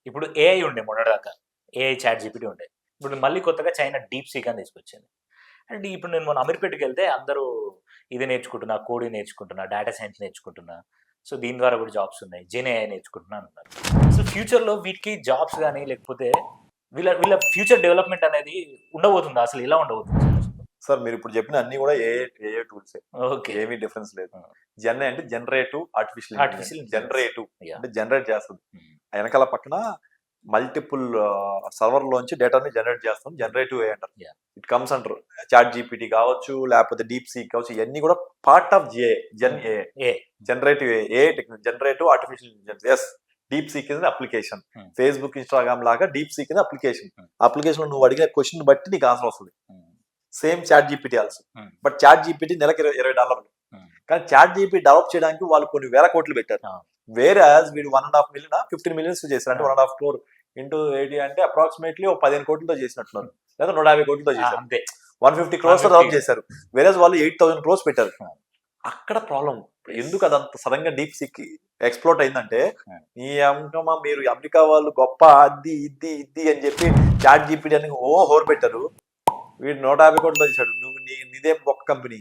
ఇప్పుడు ఏఐ ఉండే మొన్నటిదాకా. ఏఐ చాట్ జీపీటీ ఉండే. ఇప్పుడు మళ్ళీ కొత్తగా చైనా డీప్ సీక్ అని తీసుకొచ్చింది. అంటే ఇప్పుడు నేను మొన్న అమీర్పేటకెళ్తే అందరూ ఇది నేర్చుకుంటున్నా, కోడింగ్ నేర్చుకుంటున్నా, డేటా సైన్స్ నేర్చుకుంటున్నా. సో, దీని ద్వారా కూడా జాబ్స్ ఉన్నాయి. జెన్ ఏఐ నేర్చుకుంటున్నా అన్నారు. సో, ఫ్యూచర్‌లో వీటికి జాబ్స్ గాని లేకపోతే వీళ్ళ వీళ్ళ ఫ్యూచర్ డెవలప్‌మెంట్ అనేది ఉండబోతుందా? అసలు ఎలా ఉండబోతుంది సార్ అసలు? సార్ మీరు ఇప్పుడు చెప్పిన అన్ని కూడా ఏఏ టూల్సే. ఓకే. ఏమీ డిఫరెన్స్ లేదు. ఆ! జెన్ అంటే generative artificial artificial intelligence. Generative yeah! అంటే జనరేట్ చేస్తుంది. హ్మ్. ఆ వెనకాల పక్కన మల్టిపుల్ సర్వర్‌లోంచి డేటాని జనరేట్ చేస్తుంది. జనరేటివ్ ఏఐ అంటారు. Yeah! It comes under ChatGPT కావచ్చు, లేకపోతే డీప్ సీక్ కావచ్చు, ఇవన్నీ కూడా part of gen AI. A generative AI technology, generative artificial intelligence. Yes, DeepSeek is application. Hmm. Facebook, Instagram లాగా DeepSeek is application. Hmm. Application నువ్వు అడిగిన question బట్టి నీకు ఆన్సర్ వస్తుంది. Same ChatGPT also. Hmm. But ChatGPT నెలకి $20. Hmm. కానీ chat GPT develop చేయడానికి వాళ్ళు కొన్ని వేల కోట్లు పెట్టారు. Ah. వేరే వీడు 1.5 మిలియన్ 15 మిలియన్స్ చేశారు. అంటే 1.5 crore ఇంటూ 80 అంటే అప్రాక్సిమేట్లీ 15 కోట్లతో చేసినట్టున్నారు, లేదా 150 కోట్లతో చేశారు. అంతే 150 crores తో డెవలప్ చేశారు. వేరే వాళ్ళు 8,000 crores పెట్టారు. Hmm. అక్కడ ప్రాబ్లం ఎందుకు అదంత సడన్ గా డీప్ సిక్ ఎక్స్ప్లోట్ అయిందంటే, ఈ అంకమా మీరు అమెరికా వాళ్ళు గొప్ప అది ఇది అని చెప్పి చాట్ జీపీటీ అని హోర్ పెట్టారు. వీడు 150 కోట్లతో చేశాడు. నువ్వు నీదేం ఒక్క కంపెనీ.